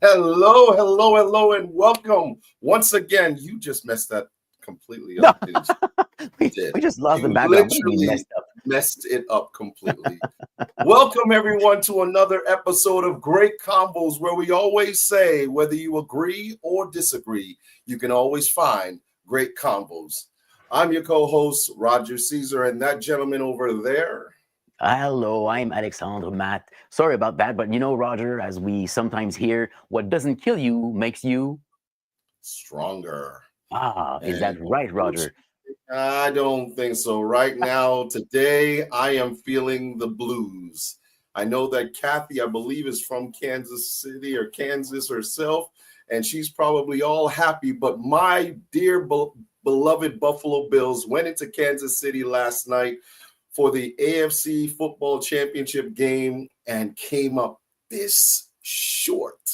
Hello, and welcome once again. You just messed that completely up. Didn't you? we just lost the background. Literally messed it up completely. Welcome everyone to another episode of Great Combos, where we always say whether you agree or disagree, you can always find great combos. I'm your co-host Roger Caesar, and that gentleman over there. Hello, I'm Alexandre Matt. Sorry about that, but you know, Roger, as we sometimes hear, what doesn't kill you makes you stronger. Is that right, Roger? I don't think so. Right now, today, I am feeling the blues. I know that Kathy, I believe, is from Kansas City or Kansas herself, and she's probably all happy. But my dear beloved Buffalo Bills went into Kansas City last night for the AFC football championship game and came up this short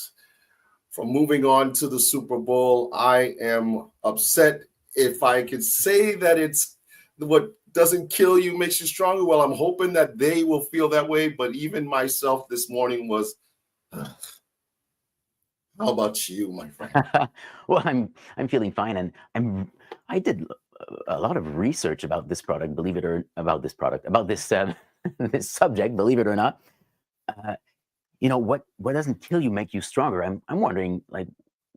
from moving on to the Super Bowl. I am upset. If I could say that it's what doesn't kill you makes you stronger, well, I'm hoping that they will feel that way. But even myself this morning was, how about you, my friend? Well, I'm feeling fine, and I did a lot of research about this product, about this this subject, believe it or not. You know, what doesn't kill you make you stronger. I'm wondering, like,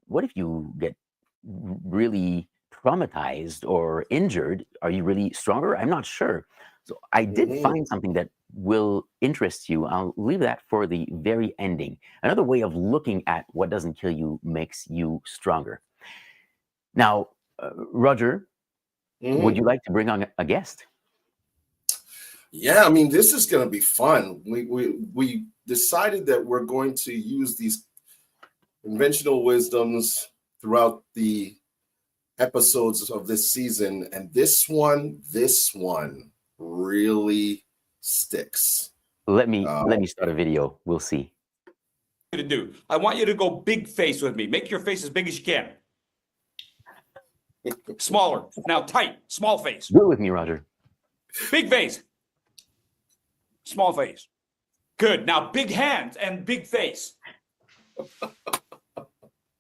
what if you get really traumatized or injured? Are you really stronger? I'm not sure. So I did find something that will interest you. I'll leave that for the very ending. Another way of looking at what doesn't kill you makes you stronger. Now, Roger, would you like to bring on a guest? Yeah, I mean, this is going to be fun. We decided that we're going to use these conventional wisdoms throughout the episodes of this season, and this one really sticks. Let me start a video. We'll see. To do. I want you to go big face with me. Make your face as big as you can. Smaller. Now tight. Small face. Do it with me, Roger. Big face. Small face. Good. Now big hands and big face.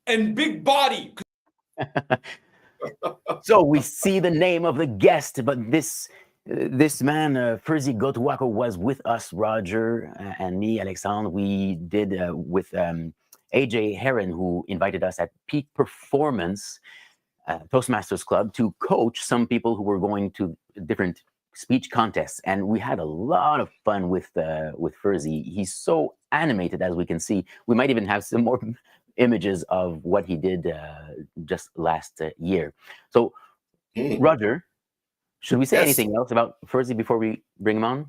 And big body. So we see the name of the guest, but this man, Fursey Gotuaco, was with us, Roger and me, Alexandre. We did with AJ Heron, who invited us at Peak Performance Toastmasters Club to coach some people who were going to different speech contests, and we had a lot of fun with Fursey. He's so animated, as we can see. We might even have some more images of what he did just last year. So, Roger, should we say anything else about Fursey before we bring him on?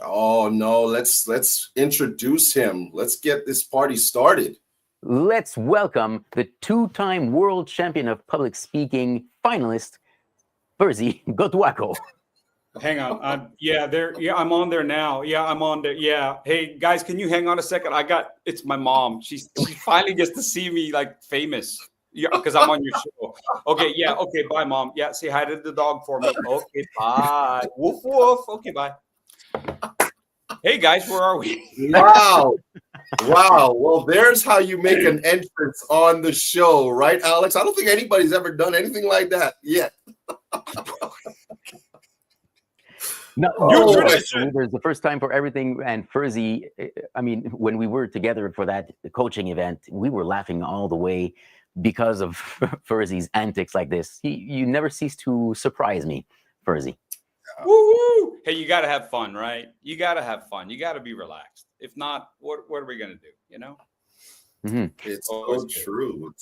Oh no, let's introduce him. Let's get this party started. Let's welcome the two-time world champion of public speaking finalist, Fursey Gotuaco. Hang on. I'm on there now. Yeah, I'm on there. Yeah. Hey guys, can you hang on a second? It's my mom. She finally gets to see me like famous. Yeah, because I'm on your show. Okay, yeah, okay, bye, mom. Yeah, say hi to the dog for me. Okay, bye. Woof woof. Okay, bye. Hey guys, where are we? Wow. Well, there's how you make an entrance on the show, right, Alex? I don't think anybody's ever done anything like that yet. No, there's the first time for everything. And Fursey, I mean, when we were together for that coaching event, we were laughing all the way because of Fursey's antics like this. You never cease to surprise me, Fursey. Woo-woo! Hey, you got to have fun, right? You got to have fun. You got to be relaxed. If not, what are we going to do, you know? It's so true.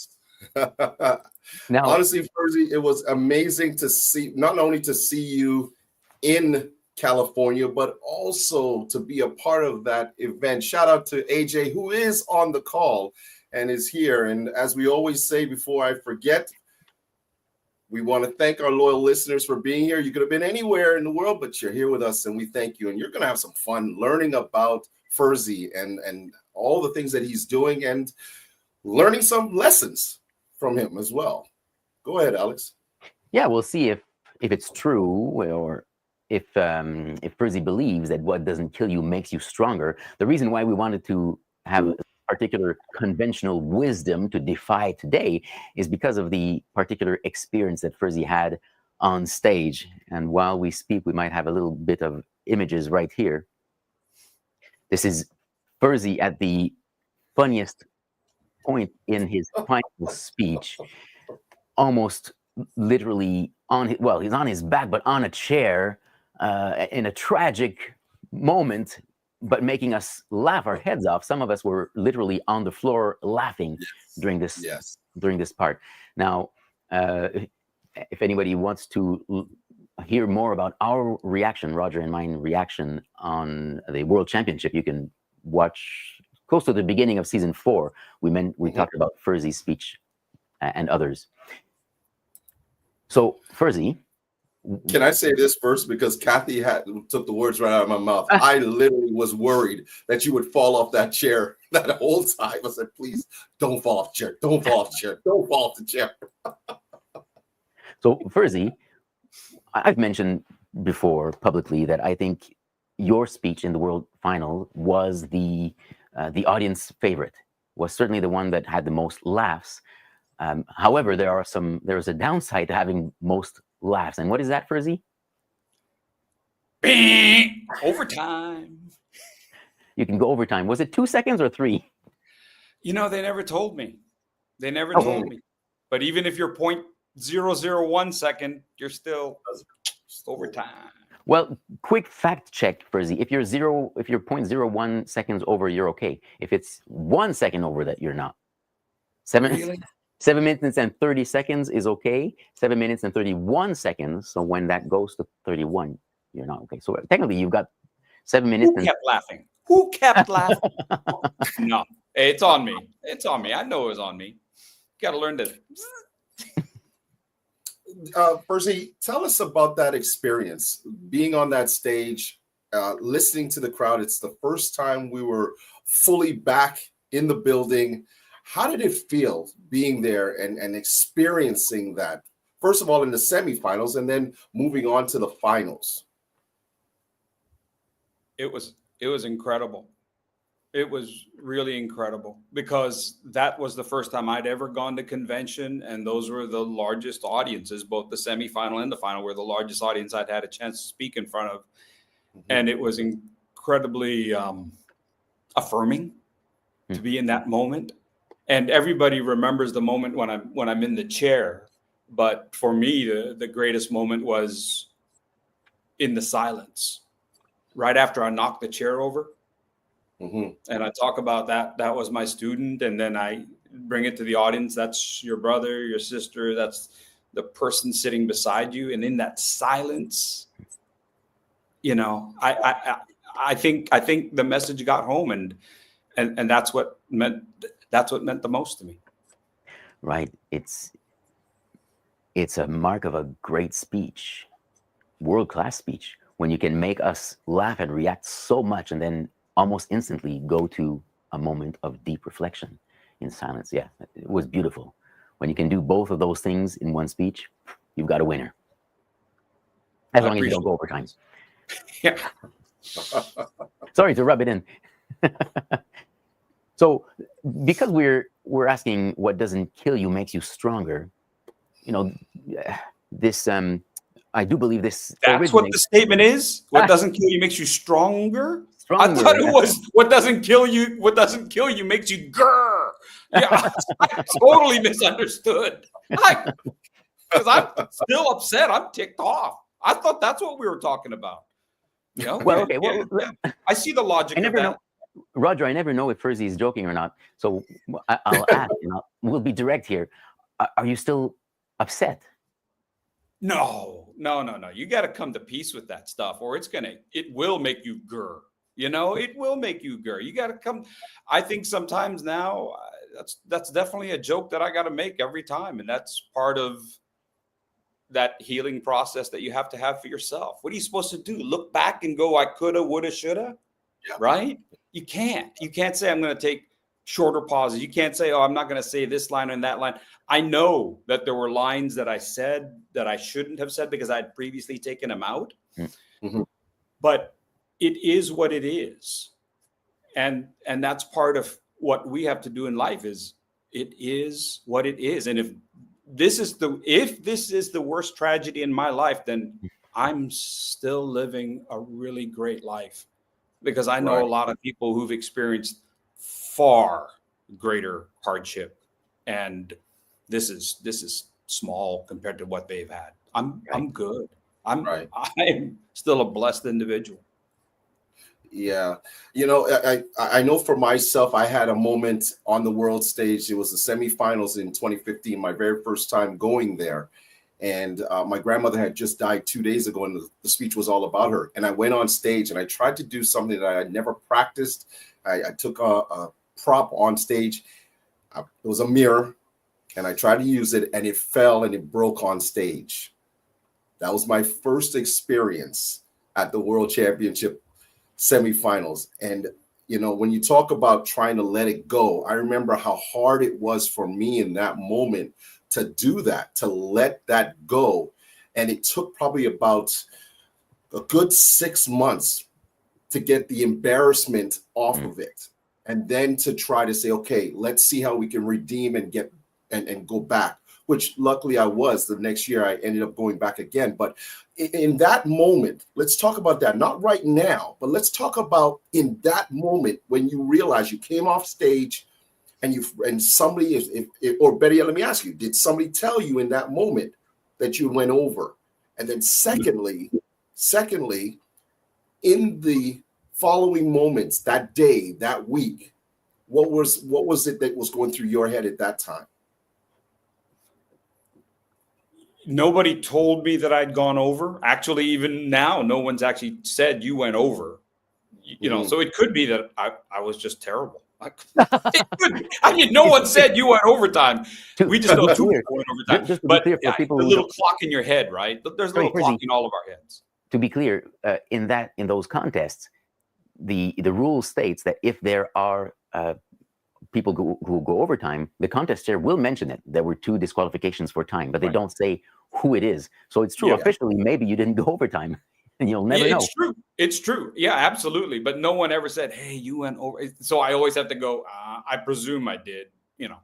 Now, honestly, Fursey, it was amazing to see, not only to see you in California, but also to be a part of that event. Shout out to AJ, who is on the call and is here. And as we always say, before I forget, we want to thank our loyal listeners for being here. You could have been anywhere in the world, but you're here with us, and we thank you. And you're going to have some fun learning about Fursey and all the things that he's doing and learning some lessons from him as well. Go ahead, Alex. Yeah, we'll see if it's true, or if Fursey believes that what doesn't kill you makes you stronger. The reason why we wanted to have a particular conventional wisdom to defy today is because of the particular experience that Fursey had on stage. And while we speak, we might have a little bit of images right here. This is Fursey at the funniest point in his final speech, almost literally on his, well, he's on his back, but on a chair, in a tragic moment, but making us laugh our heads off. Some of us were literally on the floor laughing during this part. Now, if anybody wants to hear more about our reaction, Roger and mine reaction on the World Championship, you can watch close to the beginning of season 4. We talked about Fursey's speech and others. So, Fursey. Can I say this first? Because Kathy took the words right out of my mouth. I literally was worried that you would fall off that chair that whole time. I said, please don't fall off the chair. Don't fall off the chair. Don't fall off the chair. So, Fursey, I've mentioned before publicly that I think your speech in the World Final was the audience favorite, was certainly the one that had the most laughs. However, there's a downside to having most laughs. And what is that, Fursey? Overtime. You can go overtime. Was it 2 seconds or 3? You know, they never told me. They never told me. But even if you're 0.001 second, you're still overtime. Well, quick fact check, Fursey. If you're 0.01 seconds over, you're okay. If it's 1 second over that, you're not. 7 minutes and 30 seconds is okay. 7 minutes and 31 seconds. So when that goes to 31, you're not okay. So technically, you've got 7 minutes. Who kept laughing? Who kept laughing? No, it's on me. It's on me. I know it was on me. Got to learn to. Fursey, tell us about that experience, being on that stage, listening to the crowd. It's the first time we were fully back in the building. How did it feel being there and experiencing that? First of all, in the semifinals, and then moving on to the finals. It was incredible. It was really incredible because that was the first time I'd ever gone to convention, and those were the largest audiences. Both the semifinal and the final were the largest audience I'd had a chance to speak in front of, and it was incredibly affirming to be in that moment. And everybody remembers the moment when I'm in the chair, but for me, the greatest moment was in the silence, right after I knocked the chair over. And I talk about that. That was my student. And then I bring it to the audience. That's your brother, your sister. That's the person sitting beside you. And in that silence, you know, I think the message got home, and that's what meant the most to me. Right. It's a mark of a great speech, world-class speech, when you can make us laugh and react so much and then almost instantly go to a moment of deep reflection in silence. Yeah, it was beautiful. When you can do both of those things in one speech, you've got a winner. As long as you don't go overtime. Yeah. Sorry to rub it in. So, because we're asking what doesn't kill you makes you stronger, you know, this I do believe this. That's what the statement is. What doesn't kill you makes you stronger. I thought it was what doesn't kill you. What doesn't kill you makes you grr. Yeah, I totally misunderstood. Because I'm still upset. I'm ticked off. I thought that's what we were talking about. You know? Well, okay. Well, I see the logic. I never know, Roger. I never know if Fursey is joking or not. So I'll ask. We'll be direct here. Are you still upset? No. You got to come to peace with that stuff, or it will make you grr. You know, it will make you grr. You got to come. I think sometimes now that's definitely a joke that I got to make every time. And that's part of that healing process that you have to have for yourself. What are you supposed to do? Look back and go, I coulda, woulda, shoulda, right? You can't say I'm going to take shorter pauses. You can't say, oh, I'm not going to say this line and that line. I know that there were lines that I said that I shouldn't have said because I had previously taken them out. Mm-hmm. But it is what it is. And that's part of what we have to do in life is it is what it is. And if this is the worst tragedy in my life, then I'm still living a really great life because I know a lot of people who've experienced far greater hardship, and this is small compared to what they've had. I'm good. I'm still a blessed individual. Yeah. You know, I know for myself, I had a moment on the world stage. It was the semifinals in 2015, my very first time going there. And my grandmother had just died 2 days ago, and the speech was all about her. And I went on stage and I tried to do something that I had never practiced. I took a prop on stage. It was a mirror, and I tried to use it, and it fell and it broke on stage. That was my first experience at the World Championship semifinals. And, you know, when you talk about trying to let it go, I remember how hard it was for me in that moment to do that, to let that go. And it took probably about a good 6 months to get the embarrassment off of it. And then to try to say, okay, let's see how we can redeem and get and go back, which luckily I was. The next year I ended up going back again. But in that moment, let's talk about that. Not right now, but let's talk about in that moment when you realize you came off stage and somebody, or better yet, let me ask you, did somebody tell you in that moment that you went over? And then secondly, in the following moments, that day, that week, what was it that was going through your head at that time? Nobody told me that I'd gone over. Actually, even now, no one's actually said you went over. You know, so it could be that I was just terrible. I mean, no one said you went overtime. We just know two people went overtime. Just to but be clear for people the little clock in your head, right? There's a little clock in all of our heads. To be clear, in those contests, the rule states that if there are people who go overtime, the contest chair will mention it. There were 2 disqualifications for time, but they don't say who it is. So it's true. Officially, maybe you didn't go overtime, and you'll never know. It's true. It's true. Yeah, absolutely. But no one ever said, "Hey, you went over." So I always have to go. I presume I did. You know,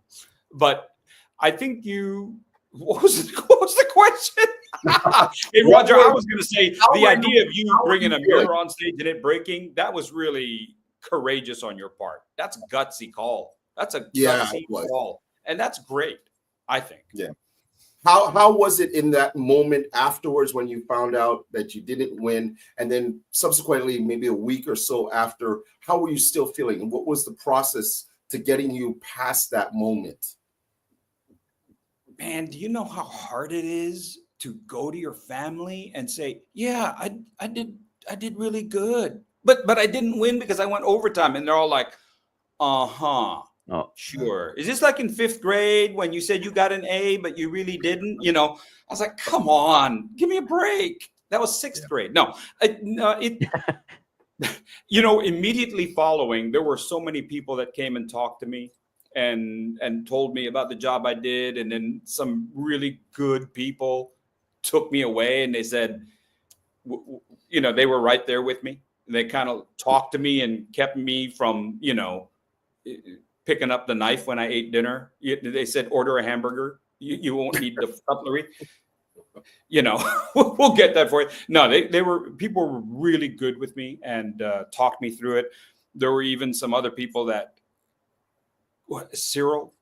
but I think you. What was the question? Hey, Roger, I was going to say the idea of you bringing a mirror on stage and it breaking, that was really courageous on your part. That's a gutsy call. That's a gutsy call. And that's great, I think. Yeah. How was it in that moment afterwards when you found out that you didn't win? And then subsequently, maybe a week or so after, how were you still feeling? And what was the process to getting you past that moment? Man, do you know how hard it is to go to your family and say, yeah, I did really good. But I didn't win because I went overtime. And they're all like, uh-huh. Oh, sure. Is this like in 5th grade when you said you got an A, but you really didn't? You know, I was like, come on, give me a break. That was 6th grade. No, you know, immediately following, there were so many people that came and talked to me and told me about the job I did. And then some really good people took me away and they said, you know, they were right there with me. They kind of talked to me and kept me from, you know, picking up the knife when I ate dinner. They said, order a hamburger. You won't need the cutlery. You know, we'll get that for you. No, people were really good with me and talked me through it. There were even some other people that, Cyril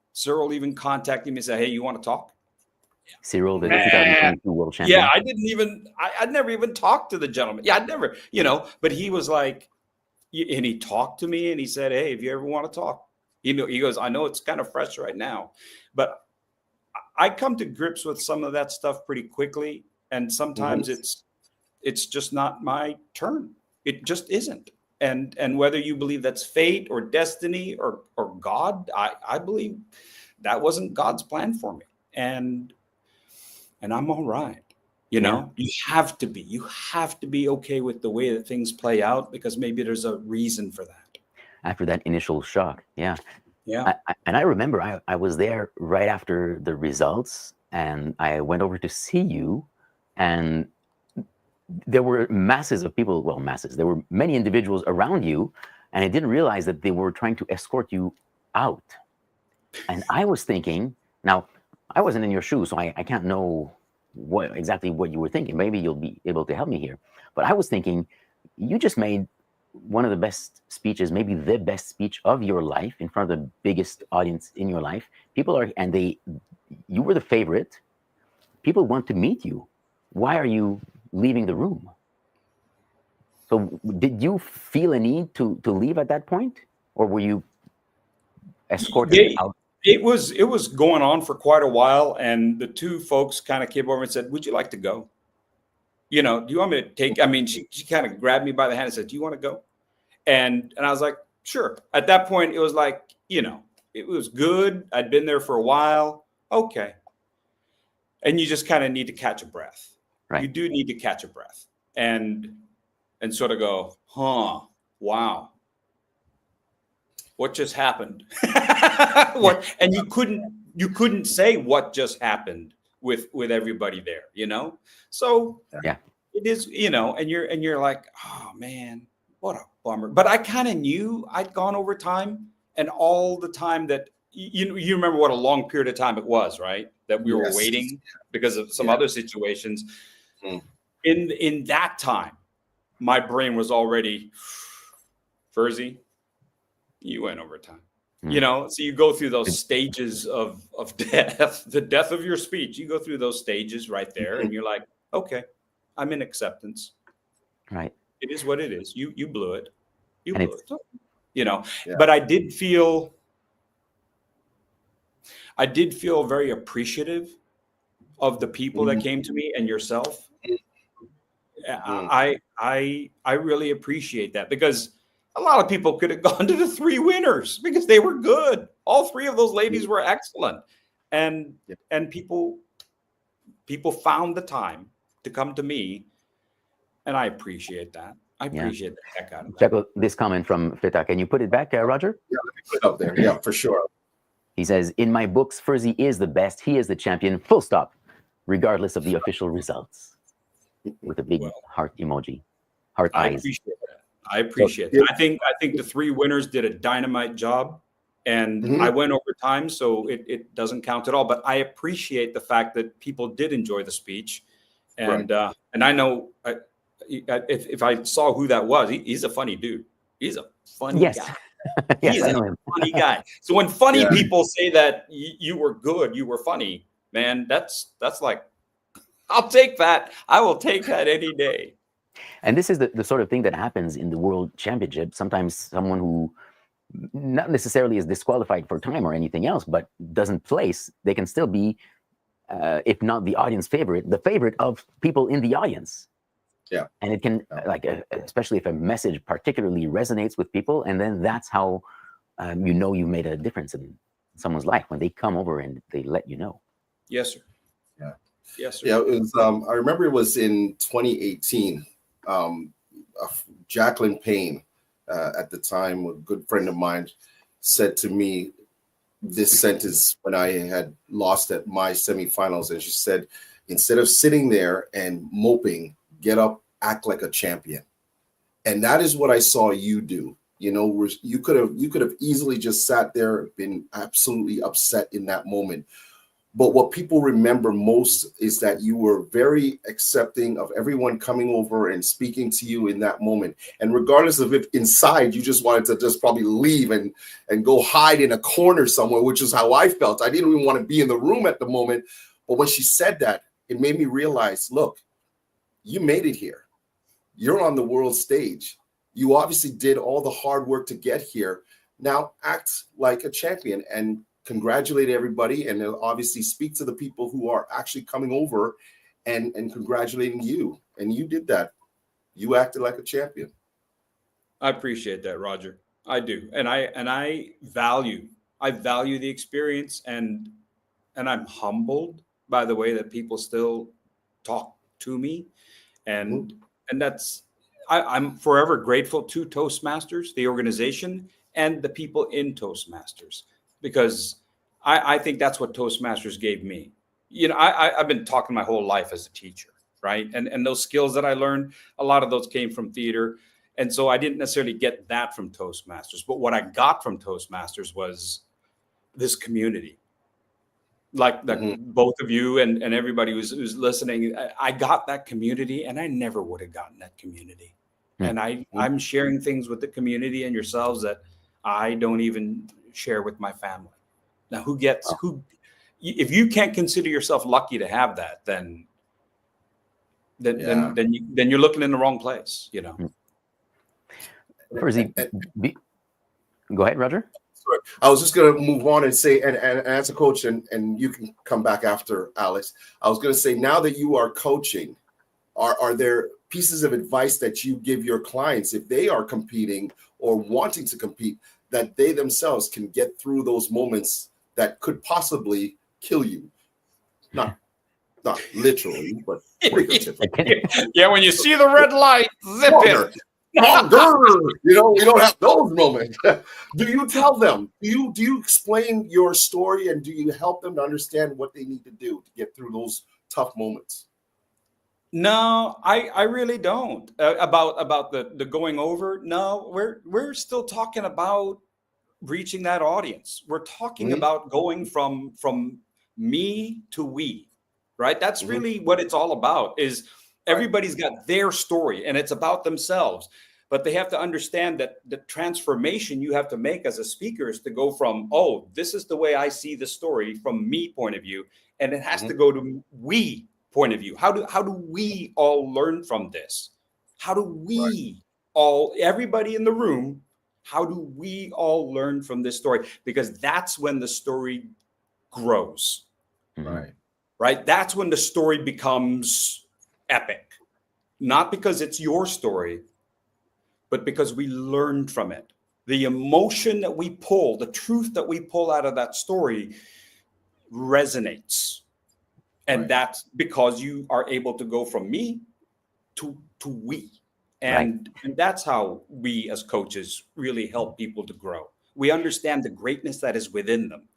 even contacted me and said, hey, you want to talk? Cyril, the 2022 world champion. Yeah, I'd never even talked to the gentleman. Yeah, I'd never, you know, but he was like, and he talked to me and he said, hey, if you ever want to talk, he goes, I know it's kind of fresh right now, but I come to grips with some of that stuff pretty quickly. And sometimes it's just not my turn. It just isn't. And whether you believe that's fate or destiny or God, I believe that wasn't God's plan for me. And I'm all right. You know, you have to be okay with the way that things play out because maybe there's a reason for that. After that initial shock. Yeah. Yeah. And I remember I was there right after the results, and I went over to see you, and there were masses of people. Well, masses. There were many individuals around you, and I didn't realize that they were trying to escort you out. And I was thinking, now I wasn't in your shoes, so I can't know exactly what you were thinking. Maybe you'll be able to help me here. But I was thinking, you just made one of the best speeches, maybe the best speech of your life, in front of the biggest audience in your life. You were the favorite. People want to meet you. Why are you leaving the room? So did you feel a need to leave at that point, or were you escorted out? It was going on for quite a while, and the two folks kind of came over and said, "Would you like to go? You know, do you want me to take?" I mean, she kind of grabbed me by the hand and said, "Do you want to go?" And I was like, "Sure." At that point, it was like, you know, it was good. I'd been there for a while. Okay. And you just kind of need to catch a breath. Right. You do need to catch a breath and sort of go, huh, wow. What just happened? And you couldn't say what just happened with everybody there, you know? So yeah, it is, you know, and you're like, oh man, what a bummer. But I kind of knew I'd gone over time, and all the time that you remember what a long period of time it was, right? That we were waiting because of some other situations. In that time, my brain was already, Fursey, you went over time. You know, so you go through those stages of death, the death of your speech. You go through those stages right there, and you're like, okay, I'm in acceptance. Right. It is what it is. You blew it. You And blew it. You know, but I did feel very appreciative of the people that came to me and yourself. I really appreciate that, because a lot of people could have gone to the three winners because they were good. All three of those ladies were excellent. And people found the time to come to me. And I appreciate that. I appreciate the heck out of that. Check out this comment from Fita. Can you put it back, Roger? Yeah, let me put it up there. Yeah, for sure. He says, in my books, Fursey is the best. He is the champion, full stop, regardless of the official results. With a big heart emoji, heart eyes. I appreciate that. I think the three winners did a dynamite job, and I went over time, so it doesn't count at all. But I appreciate the fact that people did enjoy the speech, and I know if I saw who that was, he's a funny dude. He's a funny guy. He's a funny guy. So when funny people say that you were good, you were funny, man, that's like, I'll take that. I will take that any day. And this is the sort of thing that happens in the World Championship. Sometimes someone who not necessarily is disqualified for time or anything else, but doesn't place, they can still be, if not the audience favorite, the favorite of people in the audience. Yeah. And it can, especially if a message particularly resonates with people, and then that's how you know you made a difference in someone's life, when they come over and they let you know. Yes, sir. Yeah. Yes, sir. Yeah, it was, I remember it was in 2018. Jacqueline Payne, at the time, a good friend of mine, said to me this sentence when I had lost at my semifinals, and she said, instead of sitting there and moping, get up, act like a champion. And that is what I saw you do. You know, you could have easily just sat there, been absolutely upset in that moment. But what people remember most is that you were very accepting of everyone coming over and speaking to you in that moment. And regardless of if inside you just wanted to just probably leave and go hide in a corner somewhere, which is how I felt. I didn't even want to be in the room at the moment. But when she said that, it made me realize, look, you made it here. You're on the world stage. You obviously did all the hard work to get here. Now act like a champion and congratulate everybody, and obviously speak to the people who are actually coming over and congratulating you. And you did that. You acted like a champion. I appreciate that, Roger. I do. And I value the experience, and I'm humbled by the way that people still talk to me. And that's, I'm forever grateful to Toastmasters, the organization, and the people in Toastmasters. because I think that's what Toastmasters gave me. You know, I've been talking my whole life as a teacher, right? And those skills that I learned, a lot of those came from theater. And so I didn't necessarily get that from Toastmasters. But what I got from Toastmasters was this community. Like both of you and everybody who's listening, I got that community, and I never would have gotten that community. And I'm sharing things with the community and yourselves that I don't even share with my family. Now, if you can't consider yourself lucky to have that, then you're looking in the wrong place, you know. Fursey, go ahead, Roger. Sorry. I was just going to move on and say, and as a coach, and you can come back after, Alex. I was going to say, now that you are coaching, are there pieces of advice that you give your clients if they are competing or wanting to compete, that they themselves can get through those moments that could possibly kill you? Not literally, but yeah, when you see the red light, zip it. You know, we don't have those moments. Do you tell them? Do you explain your story, and do you help them to understand what they need to do to get through those tough moments? No, I really don't. About the going over. No, we're still talking about reaching that audience. We're talking about going from me to we, right? That's really what it's all about. Is everybody's got their story, and it's about themselves. But they have to understand that the transformation you have to make as a speaker is to go from, oh, this is the way I see the story from me point of view, and it has to go to we point of view. How do we all learn from this? How do we all, everybody in the room, how do we all learn from this story? Because that's when the story grows. Right? That's when the story becomes epic. Not because it's your story, but because we learned from it. The emotion that we pull, the truth that we pull out of that story resonates. And that's because you are able to go from me to we. And that's how we as coaches really help people to grow. We understand the greatness that is within them.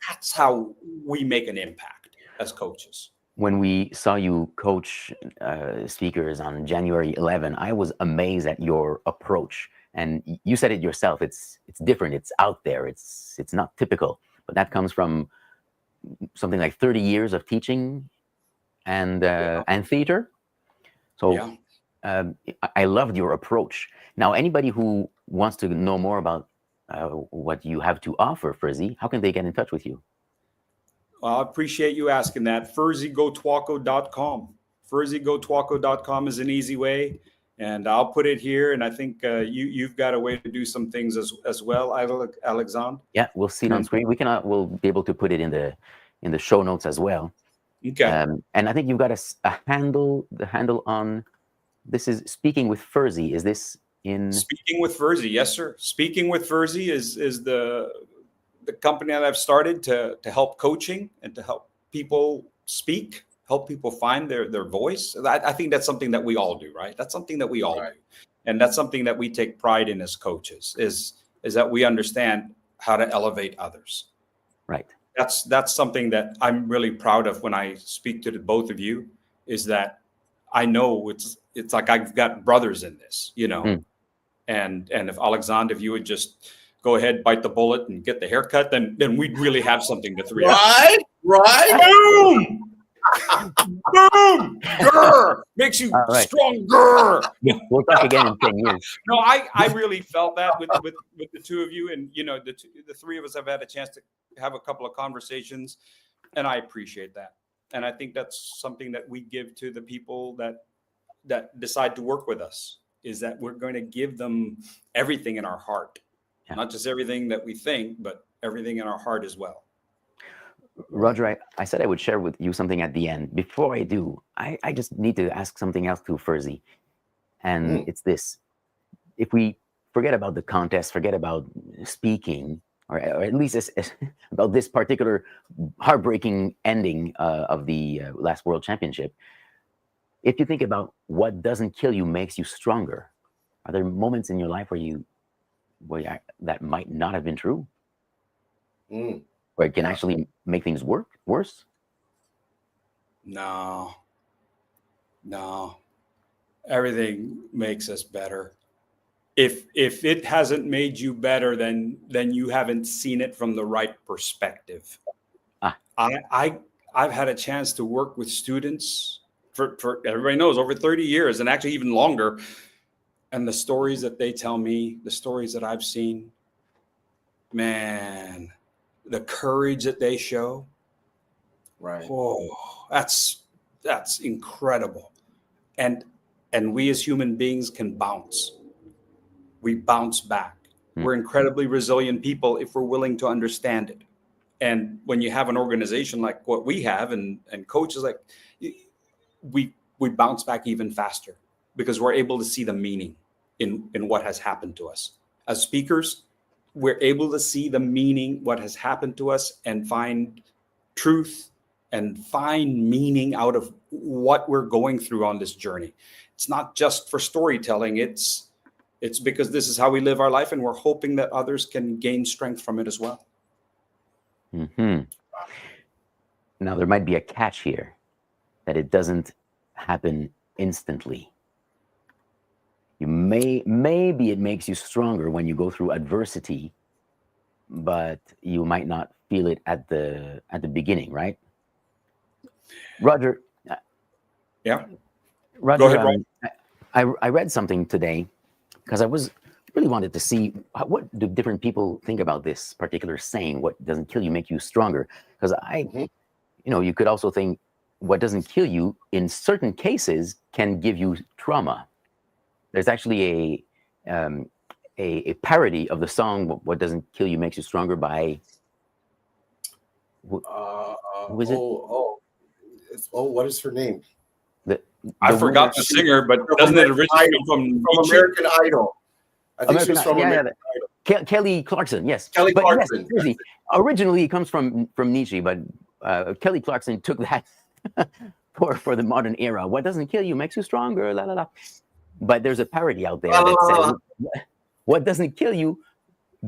That's how we make an impact as coaches. When we saw you coach speakers on January 11, I was amazed at your approach. And you said it yourself. It's different. It's out there. It's not typical. But that comes from something like 30 years of teaching and theater. So I loved your approach. Now, anybody who wants to know more about what you have to offer, Fursey, how can they get in touch with you? Well, I appreciate you asking that. FurseyGotuaco.com. FurseyGotuaco.com is an easy way, and I'll put it here. And I think you've got a way to do some things as well, Alexandre. Yeah, we'll see it on screen. We'll be able to put it in the show notes as well. Okay. And I think you've got a handle. The handle on this is Speaking with Fursey. Is this in Speaking with Fursey? Yes, sir. Speaking with Fursey is the company that I've started to help coaching and to help people speak, help people find their voice. I think that's something that we all do, right? That's something that we all do. And that's something that we take pride in as coaches is that we understand how to elevate others. Right. That's something that I'm really proud of when I speak to the both of you, is that I know it's like I've got brothers in this, you know. And if Alexandre, if you would just go ahead, bite the bullet, and get the haircut, then we'd really have something to three. Right. Boom! Boom! Grr! Makes you stronger. We'll talk again in 10 years. No, I really felt that with the two of you, and you know, the three of us have had a chance to have a couple of conversations, and I appreciate that. And I think that's something that we give to the people that decide to work with us, is that we're going to give them everything in our heart. Not just everything that we think, but everything in our heart as well. Roger, I said I would share with you something at the end. Before I do, I just need to ask something else to Fursey. And it's this. If we forget about the contest, forget about speaking, or at least about this particular heartbreaking ending of the last World Championship, if you think about what doesn't kill you makes you stronger, are there moments in your life where that might not have been true? where it can actually make things worse? No. Everything makes us better. If it hasn't made you better, then you haven't seen it from the right perspective. I've had a chance to work with students for everybody knows over 30 years, and actually even longer. And the stories that they tell me, the stories that I've seen, man, the courage that they show, Right. oh, that's incredible. And we as human beings can bounce. We bounce back. We're incredibly resilient people if we're willing to understand it. And when you have an organization like what we have and coaches like, we bounce back even faster because we're able to see the meaning in what has happened to us. As speakers, we're able to see the meaning, what has happened to us, and find truth and find meaning out of what we're going through on this journey. It's not just for storytelling. It's because this is how we live our life, and we're hoping that others can gain strength from it as well. Mm-hmm. Now, there might be a catch here, that it doesn't happen instantly. Maybe it makes you stronger when you go through adversity, but you might not feel it at the beginning, right? Roger. Yeah. Roger, go ahead, Roger. I read something today because I really wanted to see what do different people think about this particular saying, what doesn't kill you make you stronger. Because you could also think what doesn't kill you in certain cases can give you trauma. There's actually a parody of the song "What Doesn't Kill You Makes You Stronger" by who is it? What is her name? I forgot the singer, but doesn't it originally come from American Idol? I think she's from American Idol. Kelly Clarkson, yes. Kelly Clarkson. Yes, originally it comes from Nietzsche, but Kelly Clarkson took that for the modern era. What doesn't kill you makes you stronger, la la la. But there's a parody out there that says, what doesn't kill you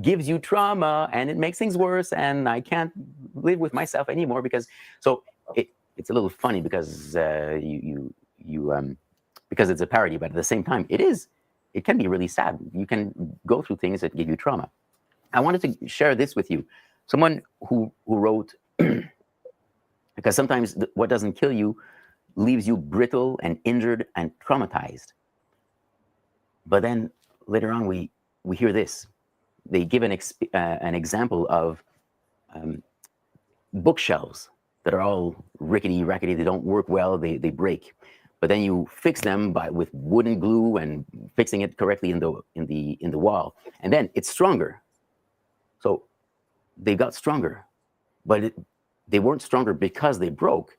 gives you trauma, and it makes things worse, and I can't live with myself anymore because it's a little funny because because it's a parody, but at the same time it can be really sad. You can go through things that give you trauma. I wanted to share this with you. Someone who wrote, because sometimes what doesn't kill you leaves you brittle and injured and traumatized. But then later on, we hear this. They give an example of bookshelves that are all rickety, rackety. They don't work well. They break. But then you fix them with wooden glue and fixing it correctly in the wall, and then it's stronger. So they got stronger, but they weren't stronger because they broke.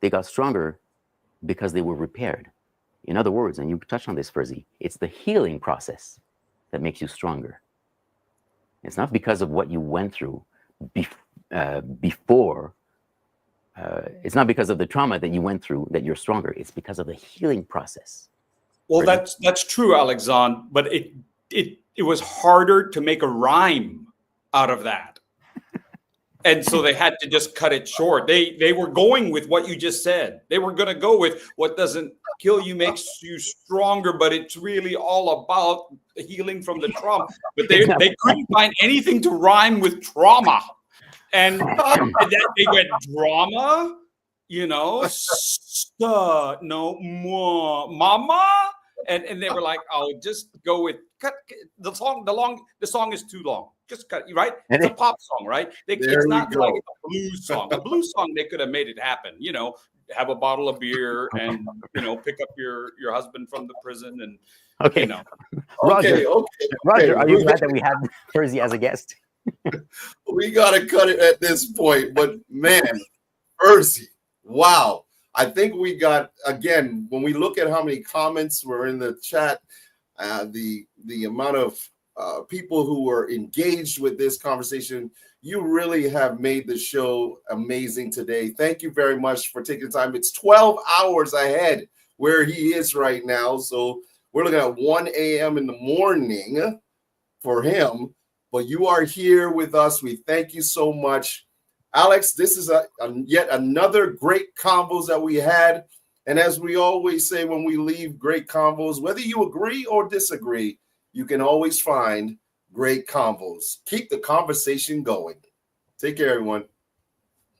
They got stronger because they were repaired. In other words, and you touched on this, Fursey, it's the healing process that makes you stronger. It's not because of what you went through before. It's not because of the trauma that you went through that you're stronger. It's because of the healing process. Well, that's true, Alexandre, but it was harder to make a rhyme out of that. And so they had to just cut it short. They were going with what you just said. They were going to go with what doesn't kill you makes you stronger, but it's really all about healing from the trauma. But they couldn't find anything to rhyme with trauma. And they went drama, mama. And they were like, oh, just go with cut the song. The song is too long. Just cut, right? It's a pop song, right? It's not like a blues song. A blues song, they could have made it happen. Have a bottle of beer and pick up your husband from the prison and Okay. Roger, are you glad that we had Fursey as a guest? We gotta cut it at this point, but man, Fursey, wow. I think we got, again, when we look at how many comments were in the chat, the amount of people who were engaged with this conversation, you really have made the show amazing today. Thank you very much for taking the time. It's 12 hours ahead where he is right now. So we're looking at 1 a.m. in the morning for him. but you are here with us. We thank you so much. Alex, this is yet another great convos that we had. And as we always say when we leave great convos, whether you agree or disagree, you can always find great convos. Keep the conversation going. Take care, everyone.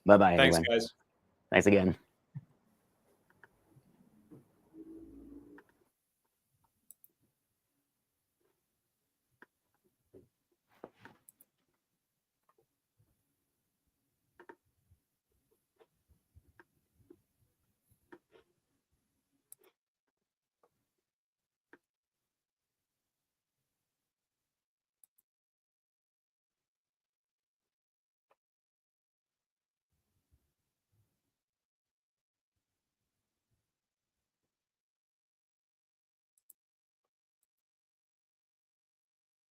Bye-bye, Thanks, everyone. guys. Thanks again.